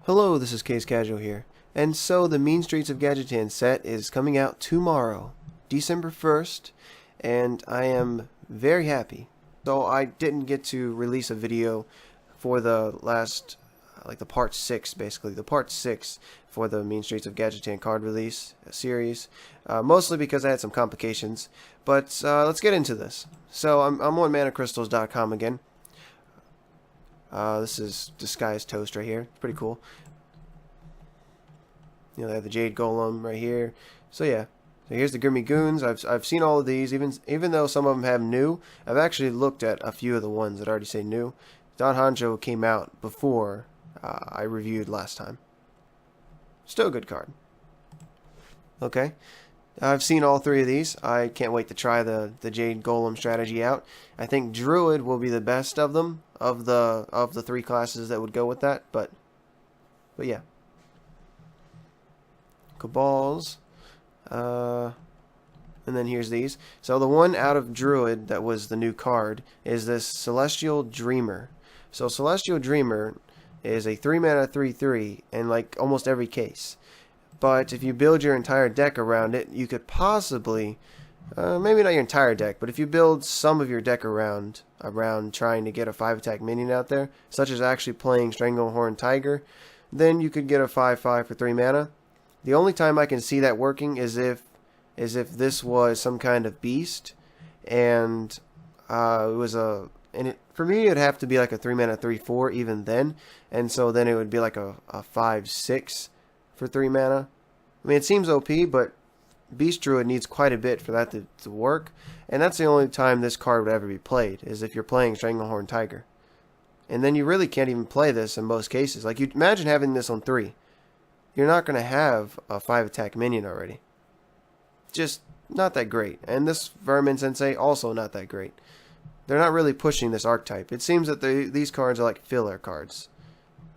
Hello, this is Case Casual here. And so the Mean Streets of Gadgetzan set is coming out tomorrow, December 1st, and I am very happy. So I didn't get to release a video for the last, the part 6 basically, the part 6 for the Mean Streets of Gadgetzan card release series, mostly because I had some complications, but let's get into this. So I'm on manacrystals.com again. This is Disguised Toast right here. Pretty cool. You know, they have the Jade Golem right here. So yeah. So here's the Grimmy Goons. I've seen all of these, even though some of them have new. I've actually looked at a few of the ones that already say new. Don Hanjo came out before I reviewed last time. Still a good card. Okay. I've seen all 3 of these. I can't wait to try the Jade Golem strategy out. I think Druid will be the best of them, of the 3 classes that would go with that, but yeah. Cabals, and then here's these. So the one out of Druid that was the new card is this Celestial Dreamer. So Celestial Dreamer is a 3-mana 3/3 in like almost every case. But if you build your entire deck around it, you could possibly, maybe not your entire deck, but if you build some of your deck around trying to get a 5-attack minion out there, such as actually playing Stranglehorn Tiger, then you could get a 5/5 for 3 mana. The only time I can see that working is if this was some kind of beast, and it was for me it'd have to be like a 3-mana 3/4 even then, and so then it would be like a 5/6 for 3 mana. I mean, it seems OP, but Beast Druid needs quite a bit for that to work, and that's the only time this card would ever be played, is if you're playing Stranglehorn Tiger. And then you really can't even play this in most cases. Like, you imagine having this on 3. You're not going to have a 5-attack minion already. Just not that great. And this Vermin Sensei, also not that great. They're not really pushing this archetype. It seems that these cards are like filler cards.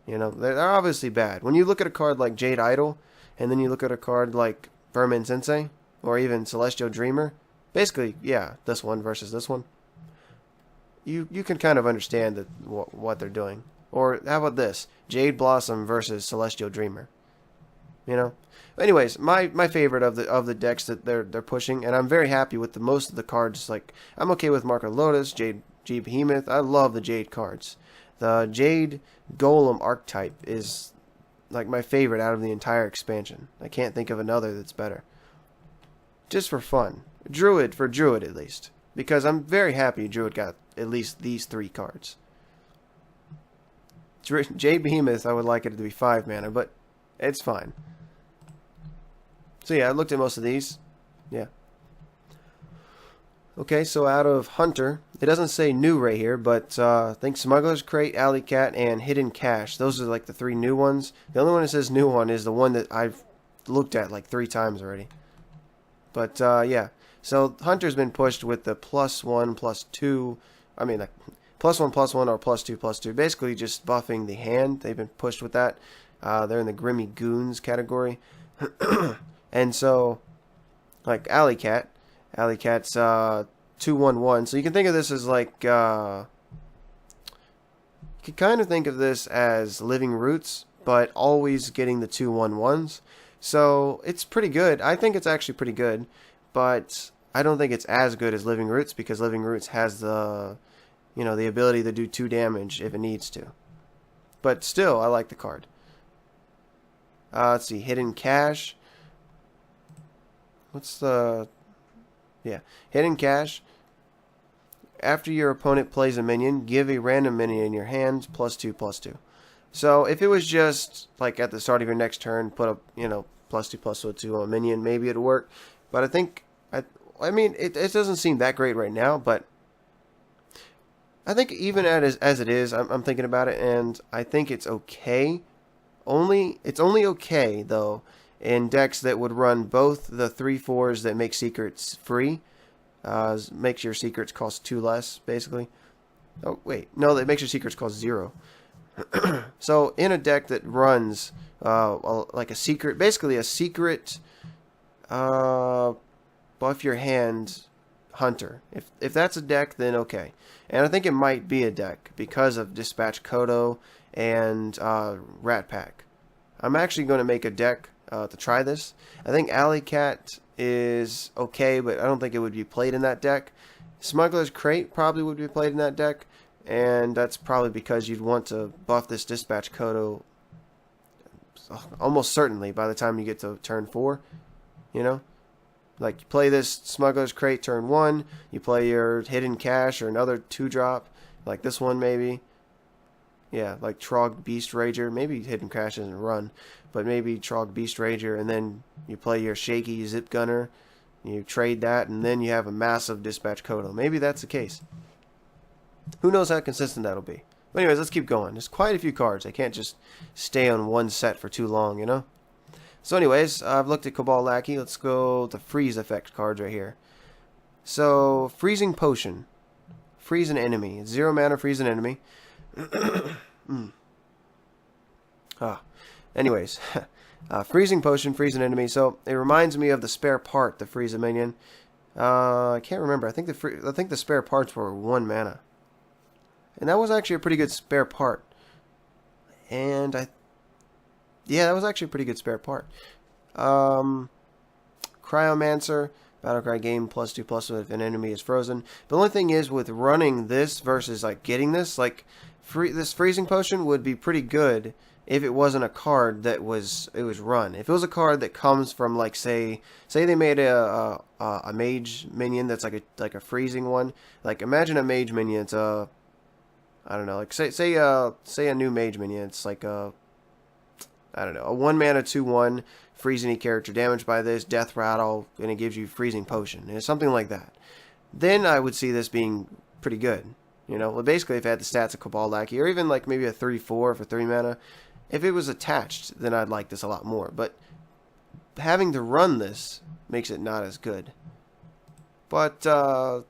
You know, they're obviously bad. When you look at a card like Jade Idol, and then you look at a card like Vermin Sensei, or even Celestial Dreamer, basically, yeah, this one versus this one, you can kind of understand what they're doing. Or how about this? Jade Blossom versus Celestial Dreamer. You know? Anyways, my favorite of the decks that they're pushing, and I'm very happy with most of the cards. Like, I'm okay with Mark of Lotus, Jade Behemoth. I love the Jade cards. The Jade Golem archetype is like my favorite out of the entire expansion. I can't think of another that's better. Just for fun. Druid, for Druid at least. Because I'm very happy Druid got at least these 3 cards. Jade Behemoth, I would like it to be 5 mana, but it's fine. So yeah, I looked at most of these. Yeah. Okay, so out of Hunter, it doesn't say new right here, but I think Smuggler's Crate, Alley Cat, and Hidden Cache. Those are like the 3 new ones. The only one that says new one is the one that I've looked at like 3 times already. But yeah, so Hunter's been pushed with the +1/+2. I mean, like +1/+1 or +2/+2. Basically just buffing the hand. They've been pushed with that. They're in the Grimmy Goons category. And so, like Alley Cat's 2/1/1. So you can think of this as like, you can kind of think of this as Living Roots, but always getting the 2/1/1s. So it's pretty good. I think it's actually pretty good, but I don't think it's as good as Living Roots, because Living Roots has the ability to do 2 damage if it needs to. But still, I like the card. Let's see, Hidden Cache. Hidden Cache. After your opponent plays a minion, give a random minion in your hand +2/+2. So if it was just like at the start of your next turn, put up +2/+2 on a minion, maybe it'd work. But I mean it doesn't seem that great right now. But I think even as it is, I'm thinking about it, and I think it's okay. It's only okay though in decks that would run both the 3/4s that make secrets free. Makes your secrets cost 2 less, basically. Oh, wait. No, that makes your secrets cost 0. So, in a deck that runs like a secret, basically a secret buff your hand Hunter. If that's a deck, then okay. And I think it might be a deck because of Dispatch Kodo and Rat Pack. I'm actually going to make a deck to try this. I think Alley Cat is okay, but I don't think it would be played in that deck. Smuggler's Crate probably would be played in that deck, and that's probably because you'd want to buff this Dispatch Kodo almost certainly by the time you get to turn 4, you know? Like, you play this Smuggler's Crate turn 1, you play your Hidden Cache or another 2-drop, like this one maybe. Yeah, like Trog Beast Rager. Maybe Hidden Cache doesn't run, but maybe Trog Beast Rager, and then you play your Shaky Zip Gunner, you trade that, and then you have a massive Dispatch Kodo. Maybe that's the case. Who knows how consistent that'll be. But anyways, let's keep going. There's quite a few cards. I can't just stay on one set for too long, you know? So anyways, I've looked at Cabal Lackey. Let's go to Freeze effect cards right here. So, Freezing Potion. Freeze an enemy. 0 mana, freeze an enemy. Anyways, Freezing Potion, freeze an enemy. So, it reminds me of the spare part to freeze a minion. I can't remember. I think the spare parts were 1 mana. And that was actually a pretty good spare part. And yeah, that was actually a pretty good spare part. Cryomancer, Battlecry game +2/+1 if an enemy is frozen. The only thing is with running this versus like getting this, like this freezing potion would be pretty good if it wasn't a card that was run. If it was a card that comes from like say they made a mage minion that's like a freezing one. Like imagine a mage minion. It's a I don't know, like say a new mage minion. It's like a I don't know, a 1 mana 2/1 freeze any character damaged by this, death rattle, and it gives you freezing potion. It's something like that. Then I would see this being pretty good. You know, well, basically if it had the stats of Cabal Lackey, or even like maybe a 3/4 for 3 mana, if it was attached, then I'd like this a lot more. But having to run this makes it not as good. But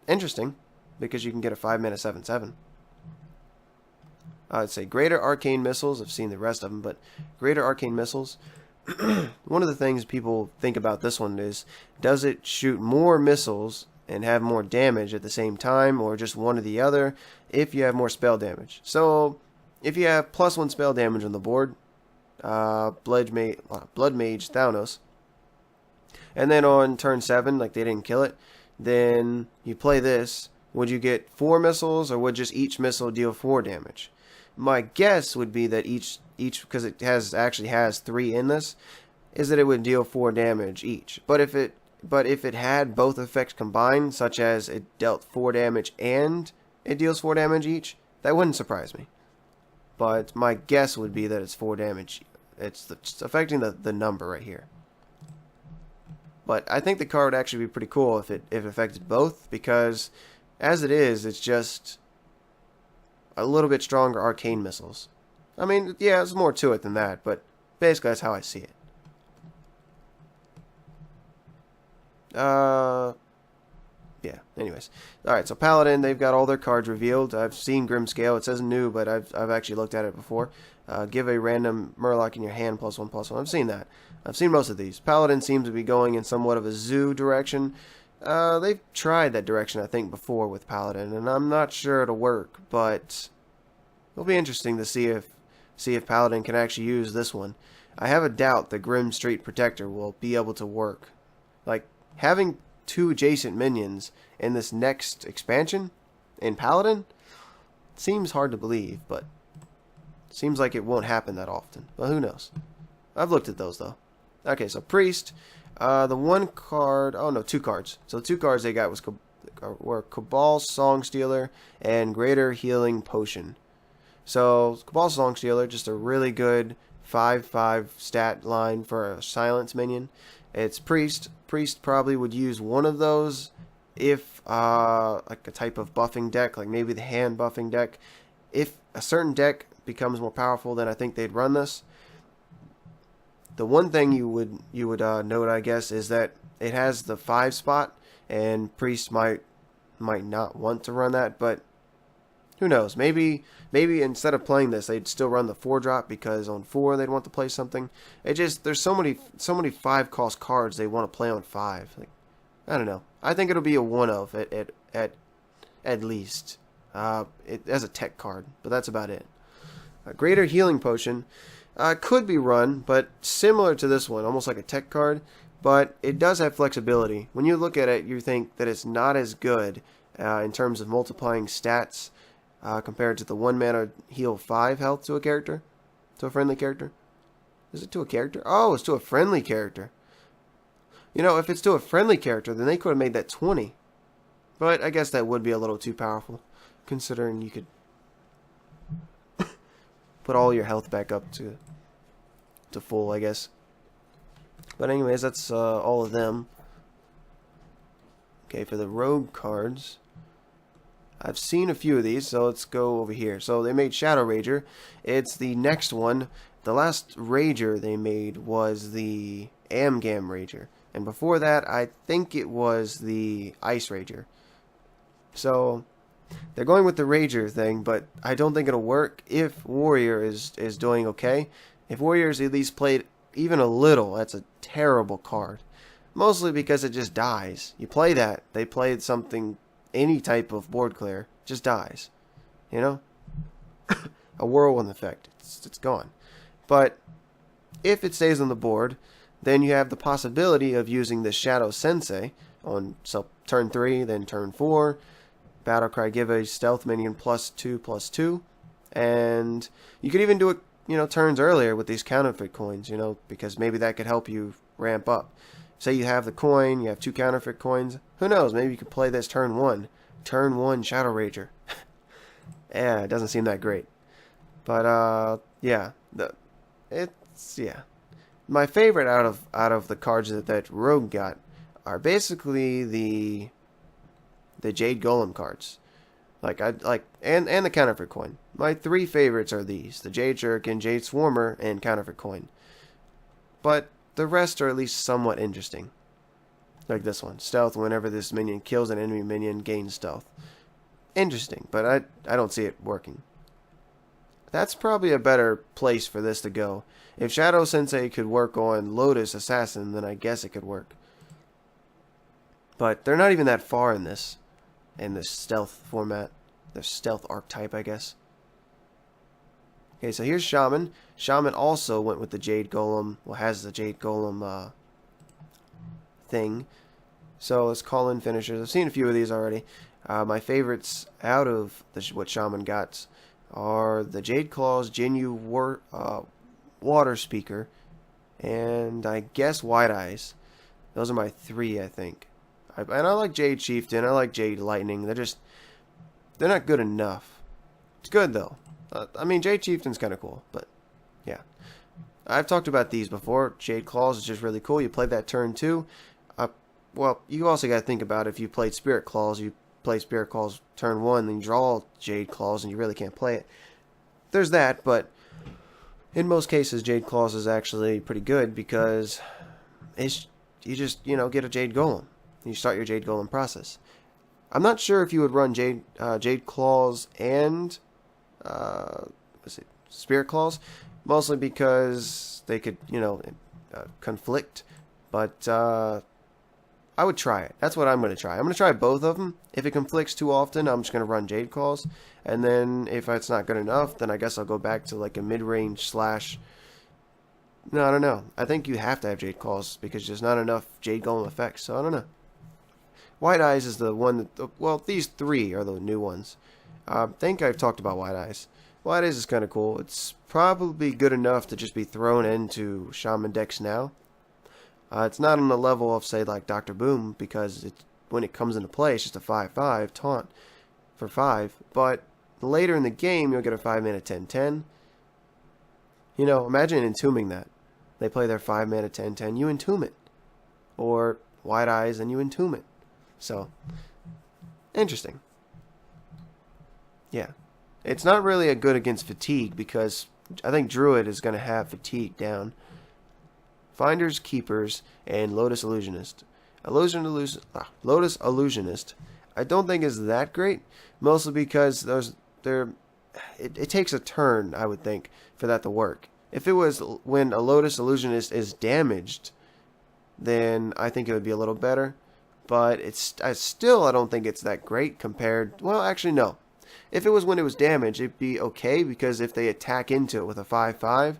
interesting, because you can get a 5 mana 7/7. I'd say Greater Arcane Missiles. I've seen the rest of them, but Greater Arcane Missiles. One of the things people think about this one is, does it shoot more missiles and have more damage at the same time, or just one or the other if you have more spell damage? So, if you have +1 spell damage on the board, Blood Mage Thanos, and then on turn 7, like they didn't kill it, then you play this, would you get 4 missiles, or would just each missile deal 4 damage? My guess would be that each because it actually has 3 in this, is that it would deal 4 damage each. But if it had both effects combined, such as it dealt 4 damage and it deals 4 damage each, that wouldn't surprise me. But my guess would be that it's 4 damage. It's affecting the number right here. But I think the card would actually be pretty cool if it affected both, because as it is, it's just a little bit stronger arcane missiles. I mean, yeah, there's more to it than that, but basically that's how I see it. Yeah, anyways. Alright, so Paladin, they've got all their cards revealed. I've seen Grimscale. It says new, but I've actually looked at it before. Give a random Murloc in your hand +1/+1. I've seen that. I've seen most of these. Paladin seems to be going in somewhat of a zoo direction. They've tried that direction, I think, before with Paladin, and I'm not sure it'll work, but it'll be interesting to see if Paladin can actually use this one. I have a doubt the Grim Street Protector will be able to work. Like, having 2 adjacent minions in this next expansion in Paladin seems hard to believe, but seems like it won't happen that often. But who knows? I've looked at those, though. Okay, so Priest. The 1 card... Oh, no, 2 cards. So 2 cards they got were Cabal Songstealer and Greater Healing Potion. So, Cabal Songstealer, just a really good 5/5 stat line for a silence minion. It's Priest. Priest probably would use one of those if, like a type of buffing deck, like maybe the hand buffing deck. If a certain deck becomes more powerful, then I think they'd run this. The one thing you would note, I guess, is that it has the 5 spot, and Priest might not want to run that, but who knows? Maybe instead of playing this, they'd still run the 4-drop, because on 4 they'd want to play something. There's so many 5-cost cards they want to play on 5. Like, I don't know. I think it'll be a 1-of at least. It as a tech card, but that's about it. A Greater Healing Potion. Could be run, but similar to this one, almost like a tech card, but it does have flexibility. When you look at it, you think that it's not as good in terms of multiplying stats compared to the 1 mana heal 5 health to a character, to a friendly character. Is it to a character? Oh, it's to a friendly character. You know, if it's to a friendly character, then they could have made that 20. But I guess that would be a little too powerful, considering you could put all your health back up to full, I guess. But anyways, that's all of them. Okay, for the rogue cards, I've seen a few of these, so let's go over here. So they made Shadow Rager. It's the next one. The last Rager they made was the Amgam Rager. And before that, I think it was the Ice Rager. So they're going with the Rager thing, but I don't think it'll work if Warrior is doing okay. If Warrior's at least played even a little, that's a terrible card. Mostly because it just dies. You play that, they played something, any type of board clear, just dies. You know? A whirlwind effect. It's gone. But if it stays on the board, then you have the possibility of using the Shadow Sensei on turn 3, then turn 4. Battlecry, give a stealth minion +2/+2. And you could even do it, turns earlier with these counterfeit coins, because maybe that could help you ramp up. Say you have the coin, you have 2 counterfeit coins. Who knows? Maybe you could play this turn 1. Turn 1 Shadow Rager. Yeah, it doesn't seem that great. But, yeah. My favorite out of the cards that Rogue got are basically the Jade Golem cards. And the counterfeit coin. My 3 favorites are these: the Jade Shuriken, Jade Swarmer, and counterfeit coin. But the rest are at least somewhat interesting. Like this one. Stealth, whenever this minion kills an enemy minion, gains stealth. Interesting, but I don't see it working. That's probably a better place for this to go. If Shadow Sensei could work on Lotus Assassin, then I guess it could work. But they're not even that far in this stealth format. The stealth archetype, I guess. Okay, so here's Shaman. Shaman also went with the Jade Golem. Well, has the Jade Golem thing. So let's call in finishers. I've seen a few of these already. My favorites out of what Shaman got are the Jade Claws, Jinyu Water Speaker, and I guess White Eyes. Those are my 3, I think. And I like Jade Chieftain. I like Jade Lightning. They're not good enough. It's good though. I mean, Jade Chieftain's kind of cool, but yeah. I've talked about these before. Jade Claws is just really cool. You play that turn 2. Well, you also got to think about if you played Spirit Claws, you play Spirit Claws turn 1, then you draw Jade Claws, and you really can't play it. There's that, but in most cases, Jade Claws is actually pretty good because you just get a Jade Golem. You start your Jade Golem process. I'm not sure if you would run Jade Claws and Spirit Claws, mostly because they could conflict. But I would try it. That's what I'm going to try. I'm going to try both of them. If it conflicts too often, I'm just going to run Jade Claws. And then if it's not good enough, then I guess I'll go back to like a mid-range / No, I don't know. I think you have to have Jade Claws because there's not enough Jade Golem effects. So I don't know. White Eyes is the one that... Well, these 3 are the new ones. I think I've talked about White Eyes. White Eyes is kind of cool. It's probably good enough to just be thrown into Shaman decks now. It's not on the level of, say, like Dr. Boom, because when it comes into play, it's just a 5/5 taunt for 5. But later in the game, you'll get a 5-mana 10/10. Imagine entombing that. They play their 5-mana 10/10, you entomb it. Or White Eyes, and you entomb it. So, interesting. Yeah. It's not really a good against Fatigue, because I think Druid is going to have Fatigue down. Finders, Keepers, and Lotus Illusionist. Lotus Illusionist, I don't think is that great, mostly because it takes a turn, I would think, for that to work. If it was when a Lotus Illusionist is damaged, then I think it would be a little better. But I don't think it's that great compared... Well, actually, no. If it was when it was damaged, it'd be okay, because if they attack into it with a 5/5,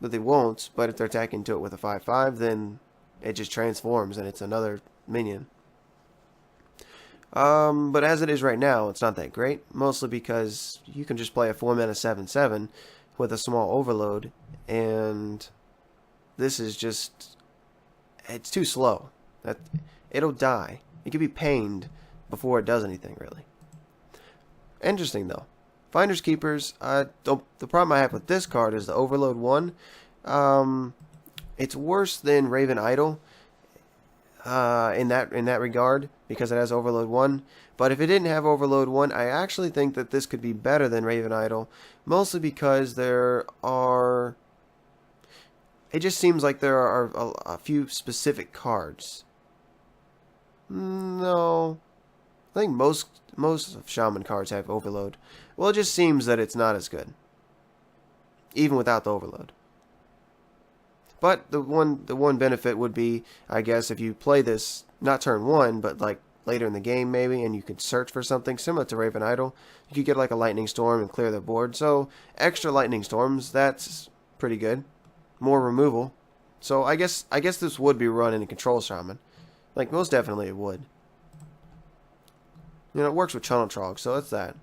but they won't. But if they're attacking to it with a 5/5, then it just transforms and it's another minion. But as it is right now, it's not that great. Mostly because you can just play a 4-mana 7/7 with a small overload, and this is just, it's too slow. It'll die. It can be pained before it does anything, really. Interesting, though. Finders Keepers, the problem I have with this card is the Overload 1. It's worse than Raven Idol in that regard, because it has Overload 1. But if it didn't have Overload 1, I actually think that this could be better than Raven Idol, mostly because it just seems like there are a few specific cards. No, I think most of Shaman cards have Overload. Well, it just seems that it's not as good, even without the Overload. But the one benefit would be, I guess, if you play this not turn 1, but like later in the game maybe, and you could search for something similar to Raven Idol, you could get like a Lightning Storm and clear the board. So extra Lightning Storms, that's pretty good. More removal. So I guess this would be run in a Control Shaman. Like, most definitely it would. You know, it works with Channel Trog, so that's that.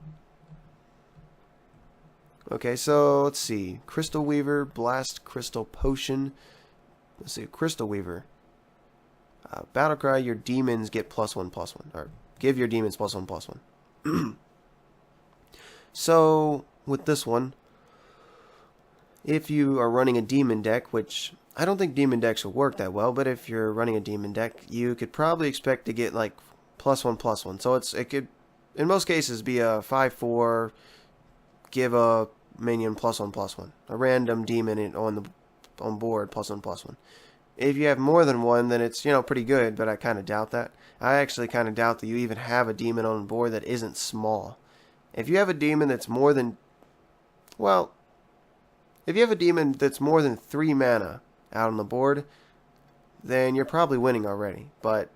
Okay, so let's see. Crystal Weaver, Blast Crystal Potion. Let's see, Crystal Weaver. Battlecry, your demons get +1/+1. Or give your demons +1/+1. So, with this one, if you are running a demon deck, which I don't think demon decks will work that well, but if you're running a demon deck, you could probably expect to get like +1/+1. So it could, in most cases, be a 5/4, give a minion +1/+1. A random demon on board +1/+1. If you have more than one, then it's, pretty good, but I kind of doubt that. I actually kind of doubt that you even have a demon on board that isn't small. If you have a demon that's more than, if you have a demon that's more than 3 mana out on the board, then you're probably winning already. But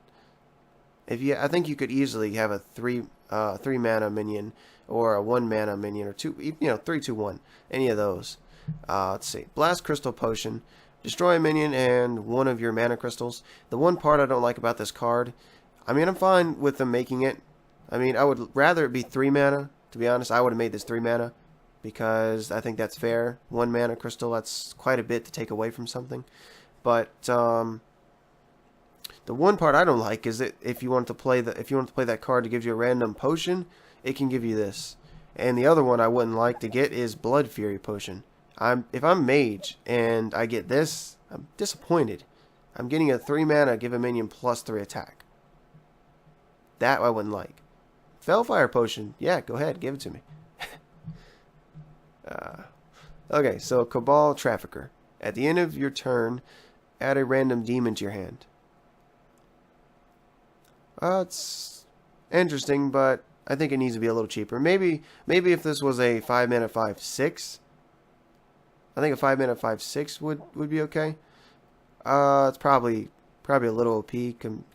I think you could easily have a 3 mana minion, or a 1 mana minion, or 3/2/1, any of those. Let's see, Blast Crystal Potion, destroy a minion and one of your mana crystals. The one part I don't like about this card, I'm fine with them making it. I would rather it be 3 mana. To be honest, I would have made this 3 mana, because I think that's fair. 1 mana crystal, that's quite a bit to take away from something. But the one part I don't like is that if you want to play that card that gives you a random potion, it can give you this. And the other one I wouldn't like to get is Blood Fury Potion. If I'm mage and I get this, I'm disappointed. I'm getting a 3 mana, give a minion +3 attack. That I wouldn't like. Fellfire Potion, yeah, go ahead, give it to me. Okay, so Cabal Trafficker. At the end of your turn, add a random demon to your hand. It's interesting, but I think it needs to be a little cheaper. Maybe if this was a 5 mana 5/6, I think a 5 mana 5/6 would be okay. It's probably a little OP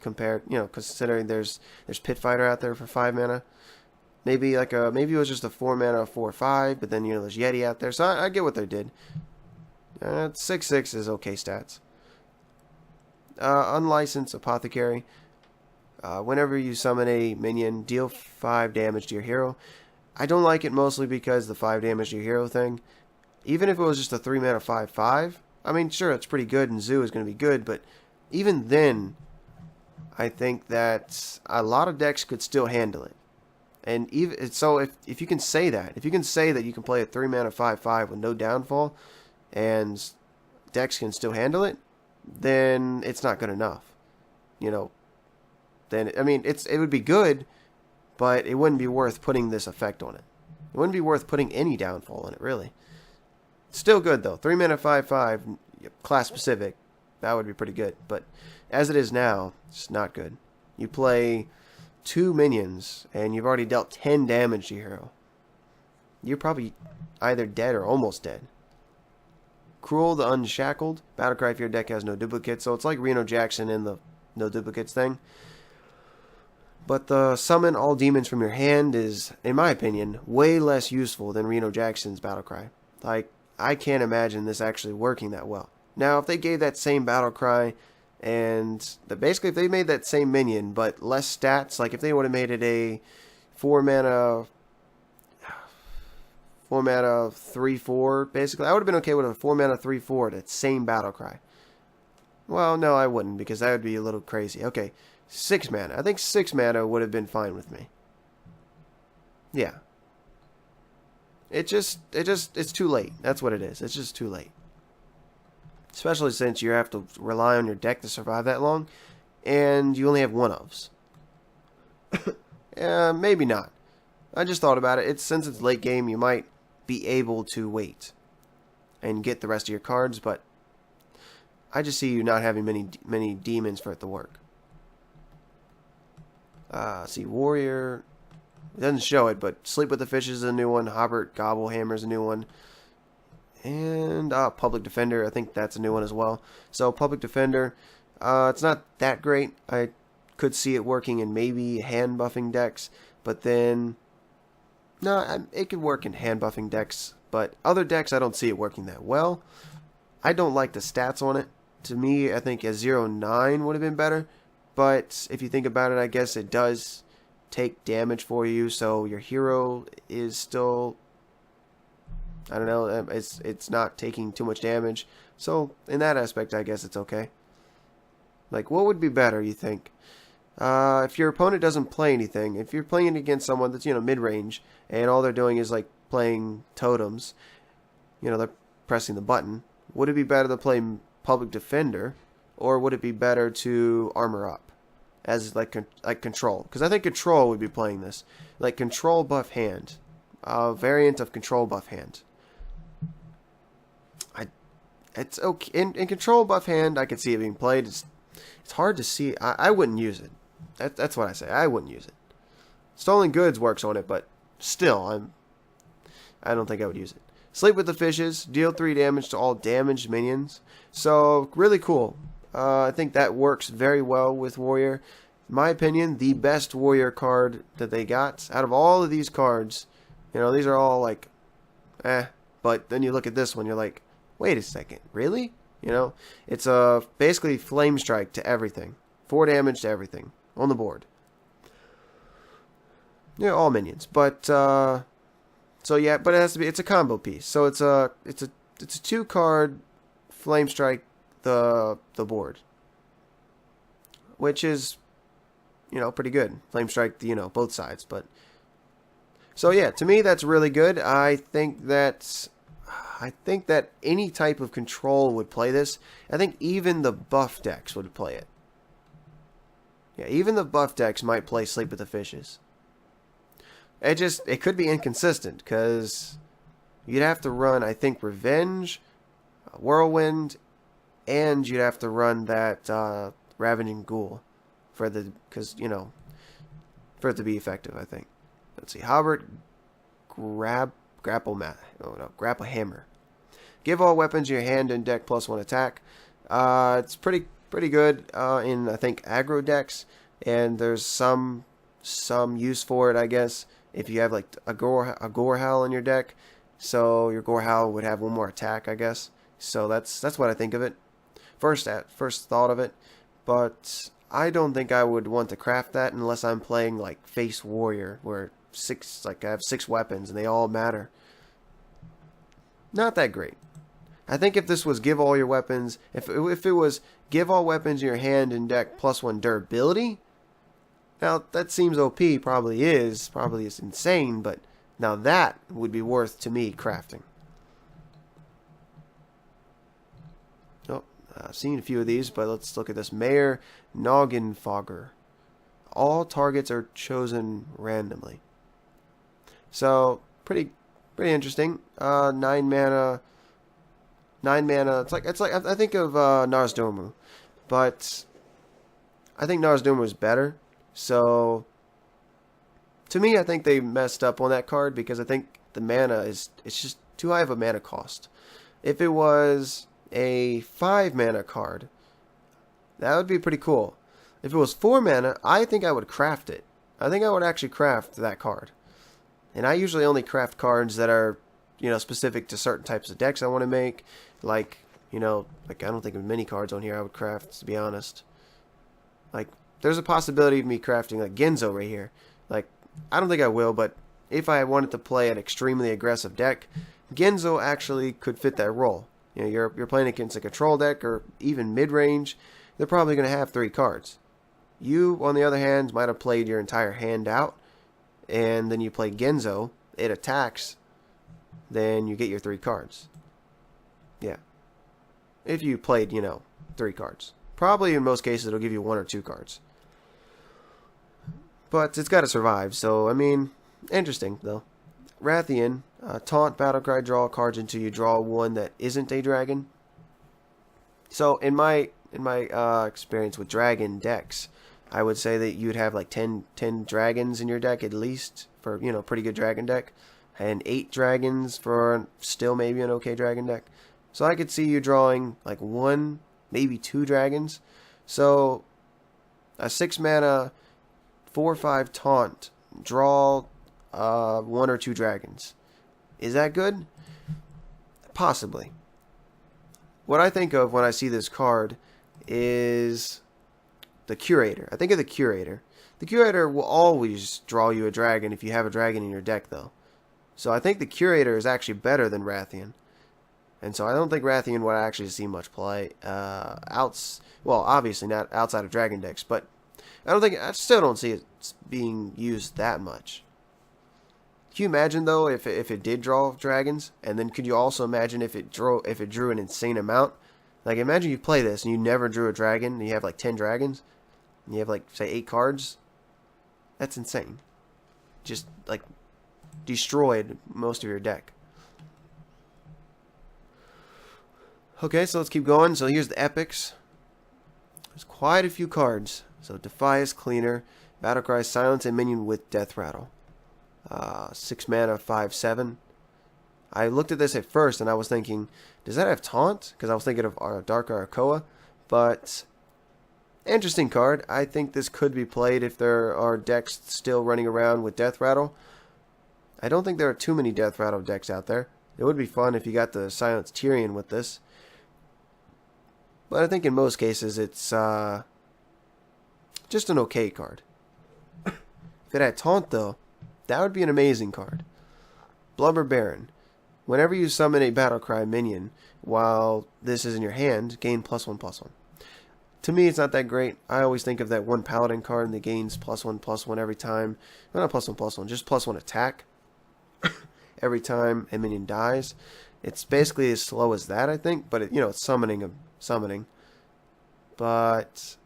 compared, considering there's Pit Fighter out there for 5 mana. Maybe it was just a 4 mana 4/5, but then there's Yeti out there. So I get what they did. 6/6 is okay stats. Unlicensed Apothecary. Whenever you summon a minion, deal 5 damage to your hero. I don't like it mostly because the 5 damage to your hero thing. Even if it was just a 3 mana 5/5, sure, it's pretty good, and Zoo is going to be good, but even then, I think that a lot of decks could still handle it. And even so, if you can say that, you can play a 3 mana 5/5 with no downfall, and decks can still handle it, then it's not good enough. Then it would be good, but it wouldn't be worth putting this effect on it. It wouldn't be worth putting any downfall on it, really. Still good though. 3 mana 5/5, class specific, that would be pretty good. But as it is now, it's not good. You play 2 minions, and you've already dealt 10 damage to your hero. You're probably either dead or almost dead. Cruel the Unshackled. Battlecry if your deck has no duplicates. So it's like Reno Jackson in the no duplicates thing. But the summon all demons from your hand is, in my opinion, way less useful than Reno Jackson's Battlecry. Like, I can't imagine this actually working that well. Now, if they gave that same battle cry, and basically if they made that same minion but less stats, like if they would have made it a 4 mana 3/4, basically, I would have been okay with a 4 mana 3/4, that same battle cry. Well, no, I wouldn't, because that would be a little crazy. Okay, 6 mana. I think 6 mana would have been fine with me. Yeah. It's too late. That's what it is. It's just too late. Especially since you have to rely on your deck to survive that long, and you only have one ofs. Maybe not. I just thought about it. Since it's late game, you might be able to wait and get the rest of your cards, but I just see you not having many demons for it to work. See, Warrior. It doesn't show it, but Sleep with the Fishes is a new one. Hobbit Gobblehammer is a new one. And Public Defender, I think that's a new one as well. So Public Defender, it's not that great. I could see it working in maybe hand buffing decks, but then no, it could work in hand buffing decks, but other decks I don't see it working that well. I don't like the stats on it. To me, I think a 0/9 would have been better, but if you think about it, I guess it does take damage for you, so your hero is still, I don't know, it's not taking too much damage. So in that aspect, I guess it's okay. Like, what would be better, you think? If your opponent doesn't play anything, if you're playing against someone that's, mid-range, and all they're doing is, like, playing totems, they're pressing the button, would it be better to play Public Defender, or would it be better to armor up as, like control? Because I think control would be playing this. Like, control buff hand. A variant of control buff hand. It's okay. In control buff hand, I can see it being played. It's hard to see. I wouldn't use it. That's what I say. I wouldn't use it. Stolen Goods works on it, but still, I don't think I would use it. Sleep with the Fishes. Deal 3 damage to all damaged minions. So, really cool. I think that works very well with Warrior. In my opinion, the best Warrior card that they got. Out of all of these cards, these are all like, but then you look at this one, you're like, wait a second, really? It's basically Flame Strike to everything. 4 damage to everything on the board. Yeah, all minions. But so yeah, but it has to be. It's a combo piece. So it's a 2-card Flame Strike the board, which is pretty good. Flame Strike both sides. But so yeah, to me that's really good. I think that any type of control would play this. I think even the buff decks would play it. Yeah, even the buff decks might play Sleep with the Fishes. It could be inconsistent, because you'd have to run, I think, Revenge, Whirlwind, and you'd have to run that Ravaging Ghoul for it to be effective, I think. Let's see, Hobbit Grapple Hammer. Give all weapons in your hand and deck +1 attack. It's pretty good in, I think, aggro decks, and there's some use for it, I guess, if you have like a Gore Howl in your deck. So your Gore Howl would have 1 more attack, I guess. So that's what I think of it. First thought of it, but I don't think I would want to craft that unless I'm playing like Face Warrior, where I have 6 weapons and they all matter. Not that great. I think if this was give all your weapons, if it was give all weapons in your hand and deck +1 durability, now that seems OP, probably is insane, but now that would be worth to me crafting. Oh, I've seen a few of these, but let's look at this. Mayor Nogginfogger. All targets are chosen randomly. So pretty interesting. 9 mana. It's like I think of Narsdomu, but I think Narsdomu is better. So to me, I think they messed up on that card, because I think the mana it's just too high of a mana cost. If it was a 5 mana card, that would be pretty cool. If it was 4 mana, I think I would craft it. I think I would actually craft that card. And I usually only craft cards that are specific to certain types of decks I want to make. Like, like I don't think of many cards on here I would craft, to be honest. Like, there's a possibility of me crafting like Genzo right here. Like, I don't think I will, but if I wanted to play an extremely aggressive deck, Genzo actually could fit that role. You're playing against a control deck or even mid-range, they're probably going to have 3 cards. You, on the other hand, might have played your entire hand out, and then you play Genzo, it attacks, then you get your 3 cards. Yeah. If you played, 3 cards. Probably in most cases it'll give you 1 or 2 cards. But it's got to survive, so, I mean, interesting, though. Rathian, taunt, battlecry, draw cards until you draw one that isn't a dragon. So, in my experience with dragon decks, I would say that you'd have like 10 dragons in your deck at least for, pretty good dragon deck. And 8 dragons for still maybe an okay dragon deck. So I could see you drawing like 1, maybe 2 dragons. So a 6 mana, 4/5 taunt, draw 1 or 2 dragons. Is that good? Possibly. What I think of when I see this card is the Curator. I think of the Curator. The Curator will always draw you a dragon if you have a dragon in your deck, though. So I think the Curator is actually better than Rathian. And so I don't think Rathian would actually see much play. Well, obviously not outside of dragon decks, but I still don't see it being used that much. Can you imagine, though, if it did draw dragons? And then could you also imagine if it drew an insane amount? Like, imagine you play this and you never drew a dragon, and you have like 10 dragons, and you have like, say, 8 cards. That's insane. Just, like, destroyed most of your deck. Okay, so let's keep going. So here's the epics. There's quite a few cards. So Defias, Cleaner, Battlecry, Silence, and Minion with Death Rattle. 6 mana, 5/7. I looked at this at first and I was thinking, does that have taunt? Because I was thinking of Dark Arakoa. But interesting card. I think this could be played if there are decks still running around with Death Rattle. I don't think there are too many Death Rattle decks out there. It would be fun if you got the Silence Tyrion with this. But I think in most cases it's just an okay card. If it had taunt, though, that would be an amazing card. Blubber Baron. Whenever you summon a Battlecry minion while this is in your hand, gain +1/+1. To me, it's not that great. I always think of that one Paladin card that gains +1/+1 every time. Well, not +1/+1, just +1 attack every time a minion dies. It's basically as slow as that, I think, but it's summoning. But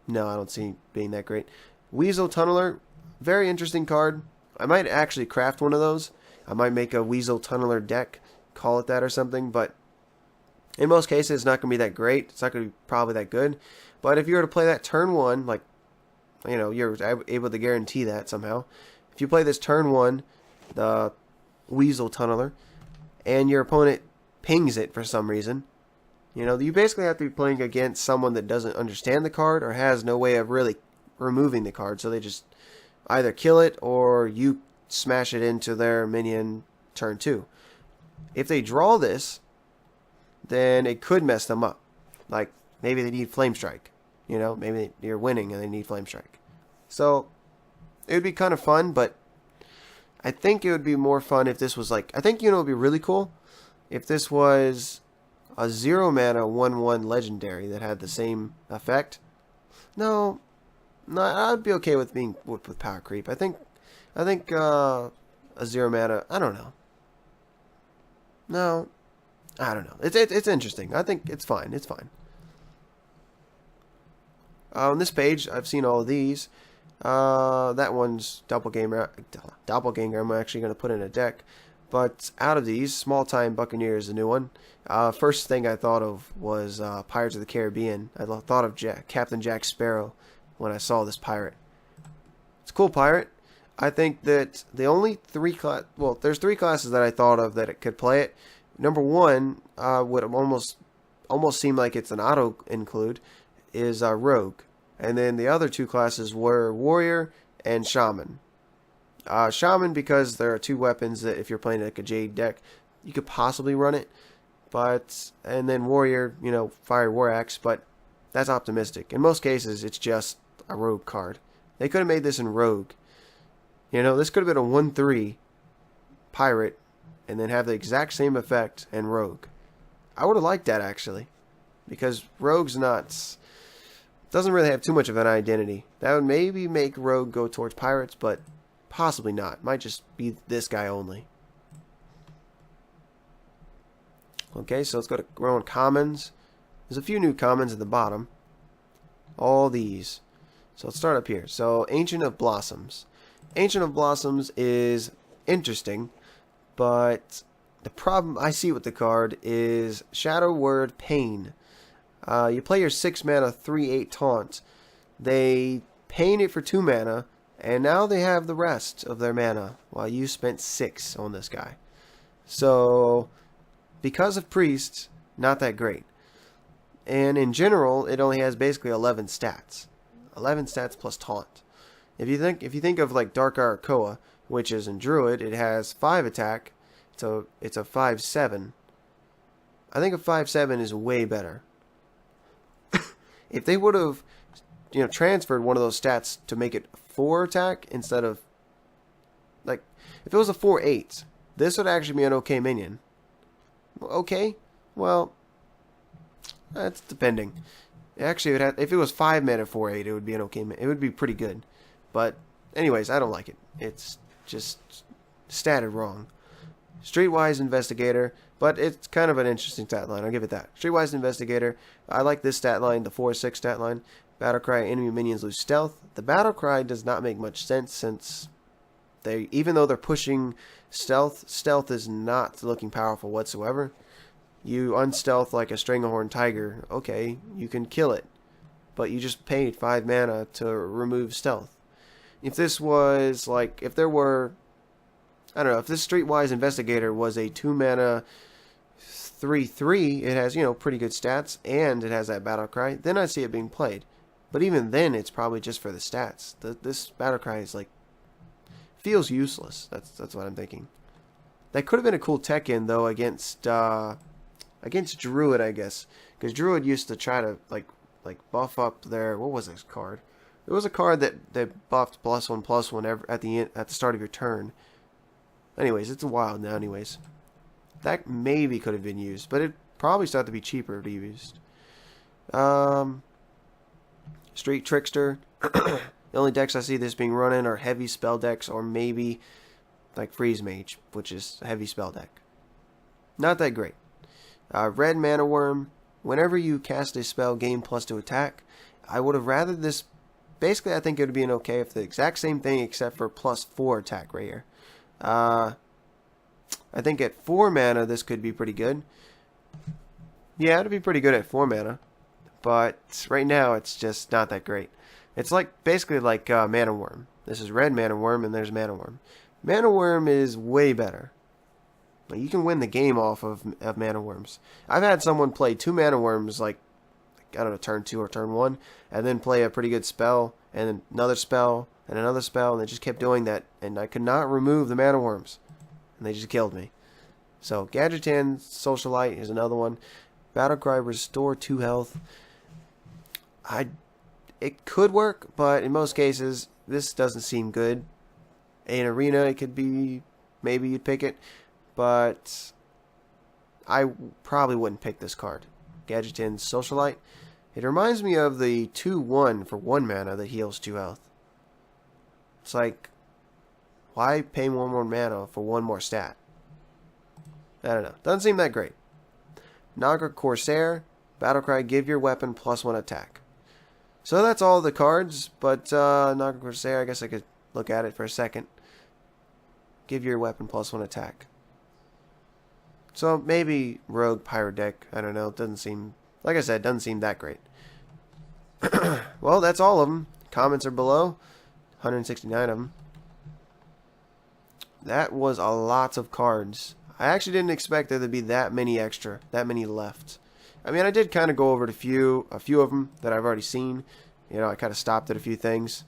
no, I don't see it being that great. Weasel Tunneler, very interesting card. I might actually craft one of those. I might make a Weasel Tunneler deck, call it that or something, but in most cases it's not going to be that great. It's not going to be probably that good. But if you were to play that turn 1, like, you're able to guarantee that somehow. If you play this turn 1, the Weasel Tunneler, and your opponent pings it for some reason, you basically have to be playing against someone that doesn't understand the card or has no way of really removing the card. So they just either kill it or you smash it into their minion turn 2. If they draw this, then it could mess them up. Like, maybe they need Flame Strike. Maybe you're winning and they need Flame Strike. So, it would be kind of fun, but I think it would be more fun if this was like, I think, it would be really cool if this was a 0 mana 1/1 legendary that had the same effect. No, I'd be okay with being with power creep. I think a 0 mana, I don't know. No, I don't know. It's interesting. I think it's fine. It's fine. On this page, I've seen all of these. That one's Doppelganger. I'm actually going to put in a deck. But out of these, Small Time Buccaneer is a new one. First thing I thought of was Pirates of the Caribbean. I thought of Captain Jack Sparrow when I saw this pirate. It's a cool pirate. I think that the only there's 3 classes that I thought of that it could play it. Number 1 would almost seem like it's an auto include is Rogue. And then the other 2 classes were Warrior and Shaman. Shaman, because there are two weapons that if you're playing like a Jade deck, you could possibly run it. But, and then Warrior, you know, Fire War Axe, but that's optimistic. In most cases, it's just a Rogue card. They could have made this in Rogue. You know, this could have been a 1/3 Pirate, and then have the exact same effect in Rogue. I would have liked that, actually. Because Rogue's not... doesn't really have too much of an identity. That would maybe make Rogue go towards Pirates, but possibly not. Might just be this guy only. Okay, so let's go to growing commons. There's a few new commons at the bottom. All these. So let's start up here. So Ancient of Blossoms. Ancient of Blossoms is interesting, but the problem I see with the card is Shadow Word Pain. You play your 6 mana 3/8 taunt. They pain it for 2 mana, and now they have the rest of their mana, while you spent 6 on this guy. So, because of priests, not that great. And in general, it only has basically 11 stats. 11 stats plus taunt. If you think of like Dark Arakoa, which is in Druid, it has 5 attack. So it's a 5/7. I think a 5/7 is way better. If they would have, you know, transferred one of those stats to make it 4 attack instead of, like, if it was a 4/8, this would actually be an okay minion. Okay, well, that's depending. Actually, if it was 5 mana 4/8, it would be an okay minion. It would be pretty good. But, anyways, I don't like it. It's just statted wrong. Streetwise Investigator, but it's kind of an interesting stat line. I'll give it that. Streetwise Investigator, I like this stat line, the 4/6 stat line. Battlecry, enemy minions lose stealth. The Battlecry does not make much sense since even though they're pushing stealth, stealth is not looking powerful whatsoever. You unstealth like a Stranglehorn Tiger, okay, you can kill it. But you just paid 5 mana to remove stealth. If this was like, if there were, I don't know, if this Streetwise Investigator was a 2 mana 3/3, it has, you know, pretty good stats, and it has that Battlecry, then I'd see it being played. But even then, it's probably just for the stats. This Battlecry is like, feels useless. That's what I'm thinking. That could have been a cool tech in though against Druid, I guess, because Druid used to try to like buff up their, what was this card? It was a card that buffed +1/+1 at the start of your turn. Anyways, it's a wild now. Anyways, that maybe could have been used, but it probably started to be cheaper to be used. Street Trickster. The only decks I see this being run in are heavy spell decks, or maybe like Freeze Mage, which is a heavy spell deck. Not that great. Red Mana Worm. Whenever you cast a spell, gain +2 attack. I would have rather this. Basically, I think it would be an okay if the exact same thing except for +4 attack right here. I think at 4 mana this could be pretty good. Yeah, it'd be pretty good at 4 mana. But right now it's just not that great. It's like basically like Mana Worm. This is red Mana Worm and there's Mana Worm. Mana Worm is way better. You can win the game off of Mana Worms. I've had someone play 2 Mana Worms like, I don't know, turn 2 or turn 1, and then play a pretty good spell, and then another spell, and another spell, and they just kept doing that, and I could not remove the Mana Worms, and they just killed me. So, Gadgetzan Socialite is another one. Battlecry, restore 2 health. It could work, but in most cases, this doesn't seem good. In Arena, it could be, maybe you'd pick it, but I probably wouldn't pick this card. Gadgetzan Socialite. It reminds me of the 2/1 for 1 mana that heals 2 health. It's like, why pay 1 more mana for 1 more stat? I don't know. Doesn't seem that great. Naga Corsair. Battlecry, give your weapon +1 attack. So that's all the cards, but Naga Corsair, I guess I could look at it for a second. Give your weapon +1 attack. So maybe Rogue Pirate deck, I don't know, it doesn't seem, like I said, doesn't seem that great. Well, that's all of them. Comments are below, 169 of them. That was a lot of cards. I actually didn't expect there to be that many extra, that many left. I mean, I did kind of go over a few of them that I've already seen. You know, I kind of stopped at a few things.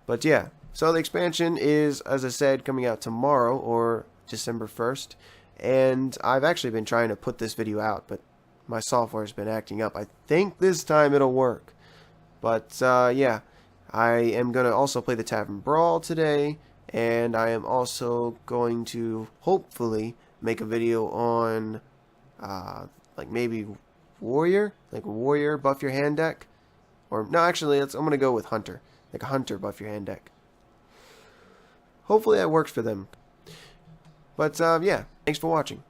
But yeah, So the expansion is, as I said, coming out tomorrow or December 1st. And I've actually been trying to put this video out, but my software's been acting up. I think this time it'll work. But yeah, I am going to also play the Tavern Brawl today. And I am also going to hopefully make a video on like maybe Warrior, like Warrior buff your hand deck. Or no, actually, I'm going to go with Hunter, like a Hunter buff your hand deck. Hopefully that works for them. But yeah, thanks for watching.